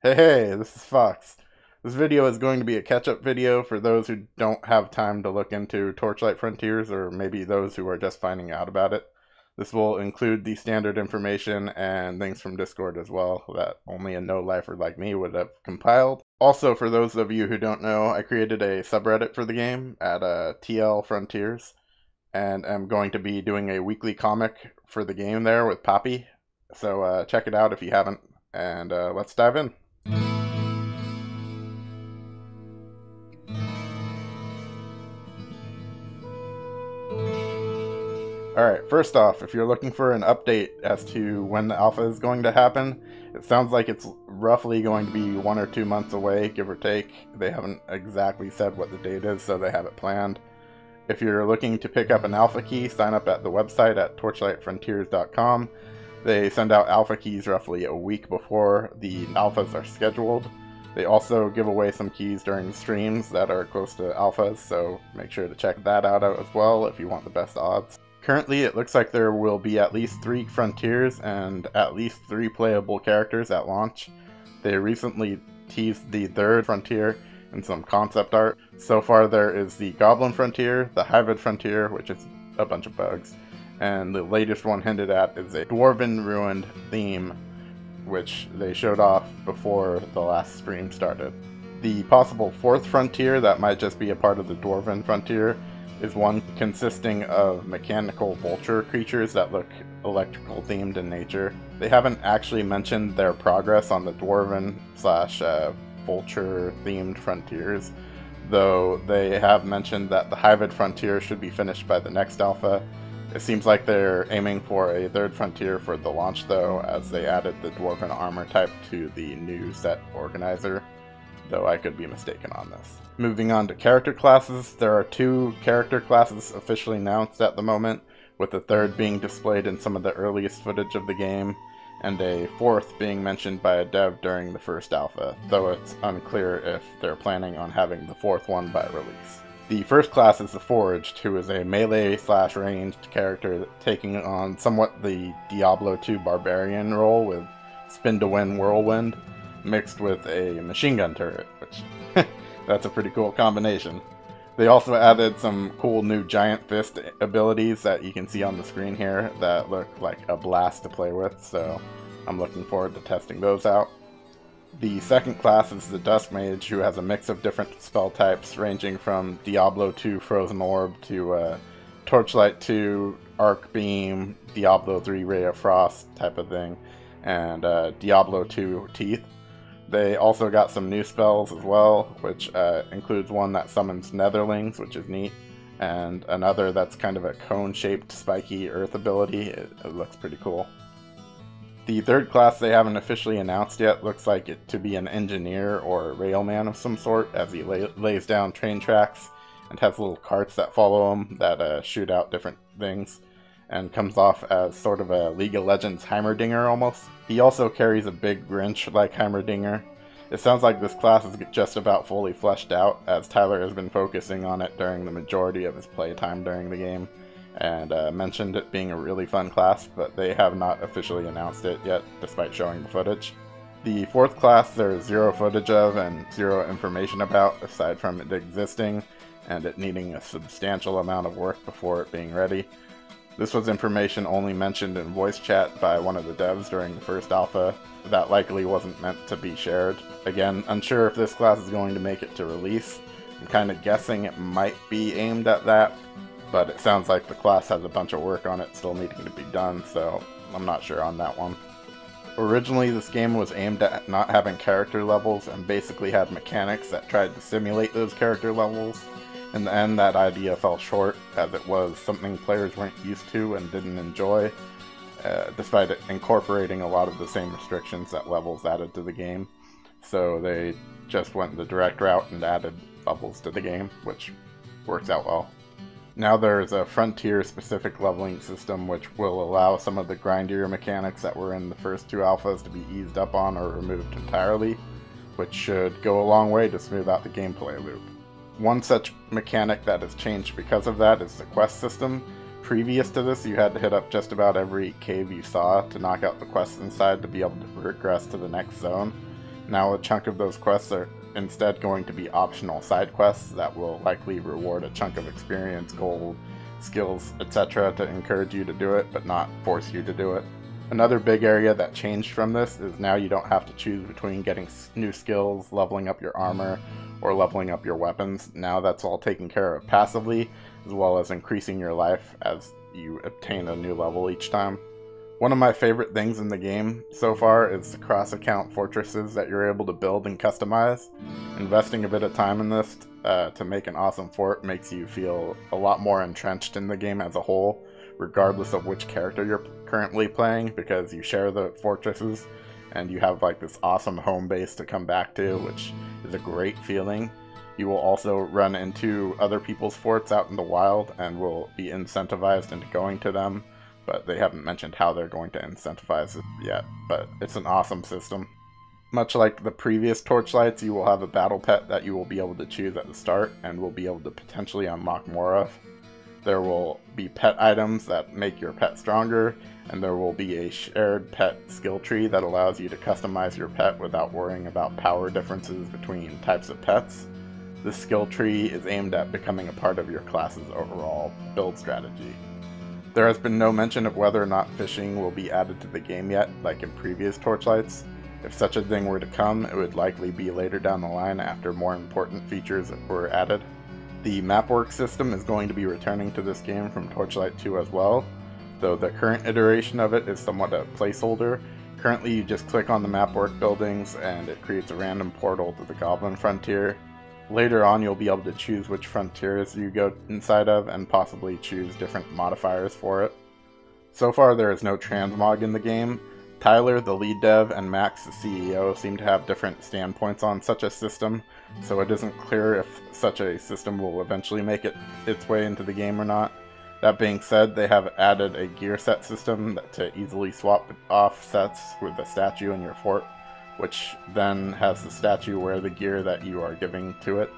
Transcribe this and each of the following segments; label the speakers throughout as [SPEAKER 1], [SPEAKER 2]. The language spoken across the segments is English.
[SPEAKER 1] Hey, this is Fox. This video is going to be a catch-up video for those who don't have time to look into Torchlight Frontiers, or maybe those who are just finding out about it. This will include the standard information and things from Discord as well that only a no-lifer like me would have compiled. Also, for those of you who don't know, I created a subreddit for the game at TL Frontiers, and I'm going to be doing a weekly comic for the game there with Poppy. So check it out if you haven't, and let's dive in. Alright, first off, if you're looking for an update as to when the alpha is going to happen, it sounds like it's roughly going to be 1 or 2 months away, give or take. They haven't exactly said what the date is, so they have it planned. If you're looking to pick up an alpha key, sign up at the website at torchlightfrontiers.com. They send out alpha keys roughly a week before the alphas are scheduled. They also give away some keys during streams that are close to alphas, so make sure to check that out as well if you want the best odds. Currently, it looks like there will be at least 3 frontiers and at least 3 playable characters at launch. They recently teased the 3rd frontier in some concept art. So far there is the Goblin frontier, the Hybrid frontier, which is a bunch of bugs, and the latest one hinted at is a Dwarven Ruined theme, which they showed off before the last stream started. The possible 4th frontier that might just be a part of the Dwarven frontier is one consisting of mechanical vulture creatures that look electrical themed in nature. They haven't actually mentioned their progress on the Dwarven / vulture themed frontiers, though they have mentioned that the Hybrid frontier should be finished by the next alpha. It seems like they're aiming for a 3rd frontier for the launch though, as they added the Dwarven armor type to the new set organizer, though I could be mistaken on this. Moving on to character classes, there are 2 character classes officially announced at the moment, with the 3rd being displayed in some of the earliest footage of the game, and a 4th being mentioned by a dev during the first alpha, though it's unclear if they're planning on having the 4th one by release. The first class is the Forged, who is a melee/ranged character taking on somewhat the Diablo II Barbarian role with Spin to Win Whirlwind, mixed with a machine gun turret, which that's a pretty cool combination. They also added some cool new giant fist abilities that you can see on the screen here that look like a blast to play with, so I'm looking forward to testing those out. The second class is the Dusk Mage, who has a mix of different spell types ranging from Diablo II Frozen Orb to Torchlight II Arc Beam, Diablo III Ray of Frost type of thing, and Diablo II Teeth. They also got some new spells as well, which includes one that summons netherlings, which is neat, and another that's kind of a cone-shaped spiky earth ability. It looks pretty cool. The 3rd class they haven't officially announced yet looks like it to be an engineer or a railman of some sort, as he lays down train tracks and has little carts that follow him that shoot out different things, and comes off as sort of a League of Legends Heimerdinger almost. He also carries a big Grinch like Heimerdinger. It sounds like this class is just about fully fleshed out, as Tyler has been focusing on it during the majority of his playtime during the game, and mentioned it being a really fun class, but they have not officially announced it yet, despite showing the footage. The 4th class there is 0 footage of and 0 information about, aside from it existing and it needing a substantial amount of work before it being ready. This was information only mentioned in voice chat by one of the devs during the first alpha. That likely wasn't meant to be shared. Again, unsure if this class is going to make it to release. I'm kind of guessing it might be aimed at that, but it sounds like the class has a bunch of work on it still needing to be done, so I'm not sure on that one. Originally, this game was aimed at not having character levels and basically had mechanics that tried to simulate those character levels. In the end, that idea fell short, as it was something players weren't used to and didn't enjoy, despite it incorporating a lot of the same restrictions that levels added to the game. So they just went the direct route and added levels to the game, which works out well. Now there's a frontier-specific leveling system which will allow some of the grindier mechanics that were in the first 2 alphas to be eased up on or removed entirely, which should go a long way to smooth out the gameplay loop. One such mechanic that has changed because of that is the quest system. Previous to this, you had to hit up just about every cave you saw to knock out the quests inside to be able to progress to the next zone. Now a chunk of those quests are instead going to be optional side quests that will likely reward a chunk of experience, gold, skills, etc. to encourage you to do it, but not force you to do it. Another big area that changed from this is now you don't have to choose between getting new skills, leveling up your armor, or leveling up your weapons. Now that's all taken care of passively, as well as increasing your life as you obtain a new level each time. One of my favorite things in the game so far is the cross-account fortresses that you're able to build and customize. Investing a bit of time in this to make an awesome fort makes you feel a lot more entrenched in the game as a whole, regardless of which character you're currently playing, because you share the fortresses and you have like this awesome home base to come back to, which is a great feeling. You will also run into other people's forts out in the wild and will be incentivized into going to them, but they haven't mentioned how they're going to incentivize it yet, but it's an awesome system. Much like the previous Torchlights, you will have a battle pet that you will be able to choose at the start and will be able to potentially unlock more of. There will be pet items that make your pet stronger, and there will be a shared pet skill tree that allows you to customize your pet without worrying about power differences between types of pets. This skill tree is aimed at becoming a part of your class's overall build strategy. There has been no mention of whether or not fishing will be added to the game yet, like in previous Torchlights. If such a thing were to come, it would likely be later down the line after more important features were added. The mapwork system is going to be returning to this game from Torchlight 2 as well, though the current iteration of it is somewhat a placeholder. Currently you just click on the mapwork buildings and it creates a random portal to the Goblin Frontier. Later on you'll be able to choose which frontiers you go inside of and possibly choose different modifiers for it. So far there is no transmog in the game. Tyler, the lead dev, and Max, the CEO, seem to have different standpoints on such a system, so it isn't clear if such a system will eventually make its way into the game or not. That being said, they have added a gear set system to easily swap off sets with the statue in your fort, which then has the statue wear the gear that you are giving to it.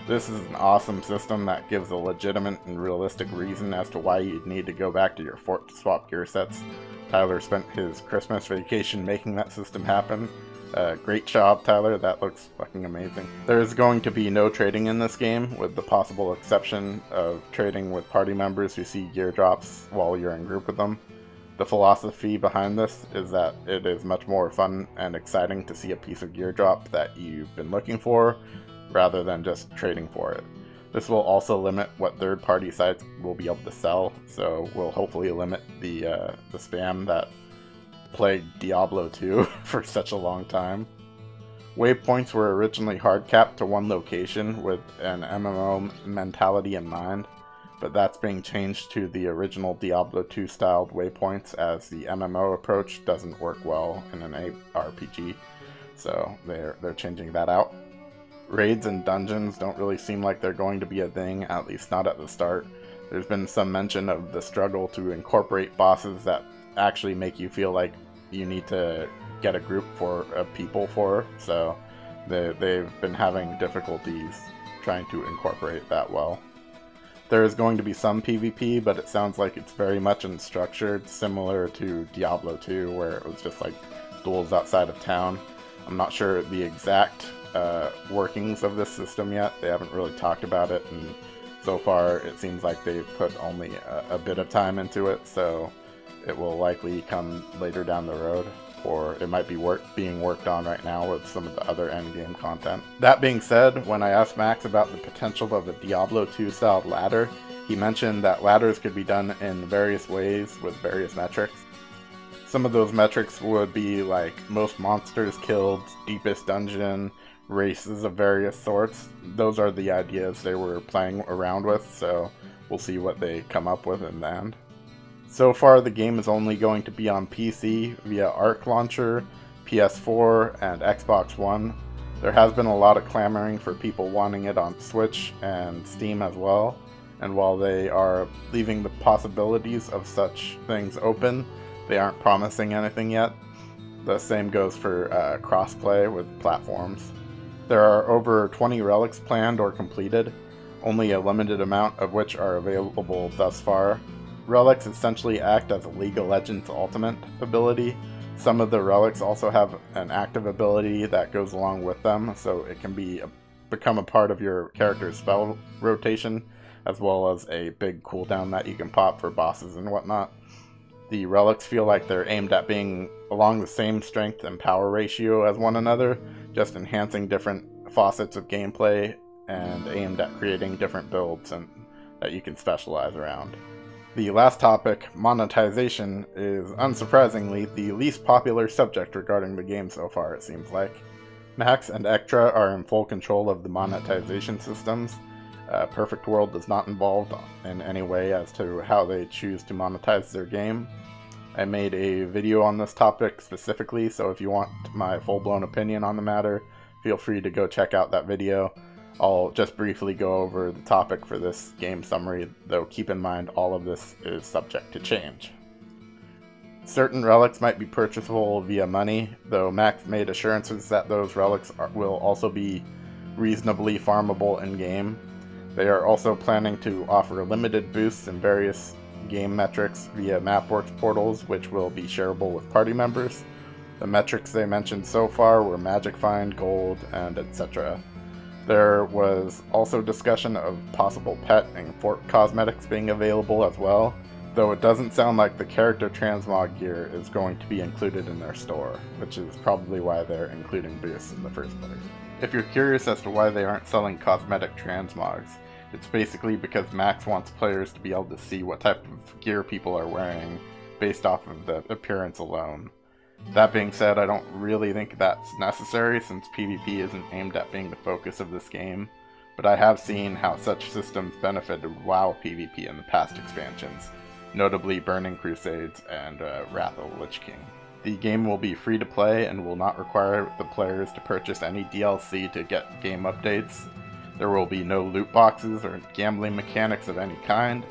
[SPEAKER 1] This is an awesome system that gives a legitimate and realistic reason as to why you'd need to go back to your fort to swap gear sets. Tyler spent his Christmas vacation making that system happen. Great job, Tyler, that looks fucking amazing. There is going to be no trading in this game, with the possible exception of trading with party members who see gear drops while you're in group with them. The philosophy behind this is that it is much more fun and exciting to see a piece of gear drop that you've been looking for, rather than just trading for it. This will also limit what third-party sites will be able to sell, so will hopefully limit the spam that plagued Diablo 2 for such a long time. Waypoints were originally hard-capped to one location with an MMO mentality in mind, but that's being changed to the original Diablo 2 styled waypoints, as the MMO approach doesn't work well in an ARPG, so they're changing that out. Raids and dungeons don't really seem like they're going to be a thing, at least not at the start. There's been some mention of the struggle to incorporate bosses that actually make you feel like you need to get a group of people for, so they've been having difficulties trying to incorporate that well. There is going to be some PvP, but it sounds like it's very much unstructured, similar to Diablo 2, where it was just like duels outside of town. I'm not sure the exact workings of this system yet. They haven't really talked about it, and so far it seems like they've put only a bit of time into it, so it will likely come later down the road, or it might be being worked on right now with some of the other endgame content. That being said, when I asked Max about the potential of a Diablo 2 styled ladder, he mentioned that ladders could be done in various ways with various metrics. Some of those metrics would be like most monsters killed, deepest dungeon, races of various sorts. Those are the ideas they were playing around with, so we'll see what they come up with in the end. So far the game is only going to be on PC via Arc Launcher, PS4, and Xbox One. There has been a lot of clamoring for people wanting it on Switch and Steam as well, and while they are leaving the possibilities of such things open, they aren't promising anything yet. The same goes for crossplay with platforms. There are over 20 relics planned or completed, only a limited amount of which are available thus far. Relics essentially act as a League of Legends ultimate ability, Some of the relics also have an active ability that goes along with them, so it can become a part of your character's spell rotation, as well as a big cooldown that you can pop for bosses and whatnot. The relics feel like they're aimed at being along the same strength and power ratio as one another, just enhancing different facets of gameplay and aimed at creating different builds and that you can specialize around. The last topic, monetization, is unsurprisingly the least popular subject regarding the game so far, it seems like. Max and Extra are in full control of the monetization systems. Perfect World is not involved in any way as to how they choose to monetize their game. I made a video on this topic specifically, so if you want my full-blown opinion on the matter, feel free to go check out that video. I'll just briefly go over the topic for this game summary, though keep in mind all of this is subject to change. Certain relics might be purchasable via money, though Max made assurances that those relics will also be reasonably farmable in-game. They are also planning to offer limited boosts in various game metrics via Mapworks portals, which will be shareable with party members. The metrics they mentioned so far were Magic Find, Gold, and etc. There was also discussion of possible pet and fort cosmetics being available as well, though it doesn't sound like the character transmog gear is going to be included in their store, which is probably why they're including boosts in the first place. If you're curious as to why they aren't selling cosmetic transmogs, it's basically because Max wants players to be able to see what type of gear people are wearing based off of the appearance alone. That being said, I don't really think that's necessary since PvP isn't aimed at being the focus of this game, but I have seen how such systems benefited WoW PvP in the past expansions, notably Burning Crusades and Wrath of the Lich King. The game will be free to play and will not require the players to purchase any DLC to get game updates. There will be no loot boxes or gambling mechanics of any kind.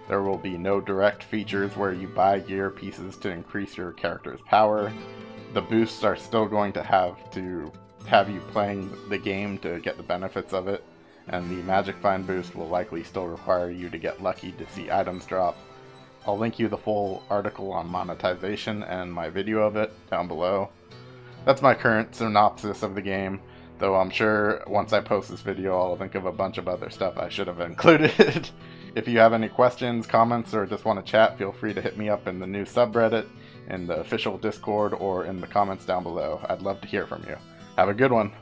[SPEAKER 1] There will be no direct features where you buy gear pieces to increase your character's power. The boosts are still going to have you playing the game to get the benefits of it, and the Magic Find boost will likely still require you to get lucky to see items drop. I'll link you the full article on monetization and my video of it down below. That's my current synopsis of the game, though I'm sure once I post this video I'll think of a bunch of other stuff I should have included. If you have any questions, comments, or just want to chat, feel free to hit me up in the new subreddit, in the official Discord, or in the comments down below. I'd love to hear from you. Have a good one.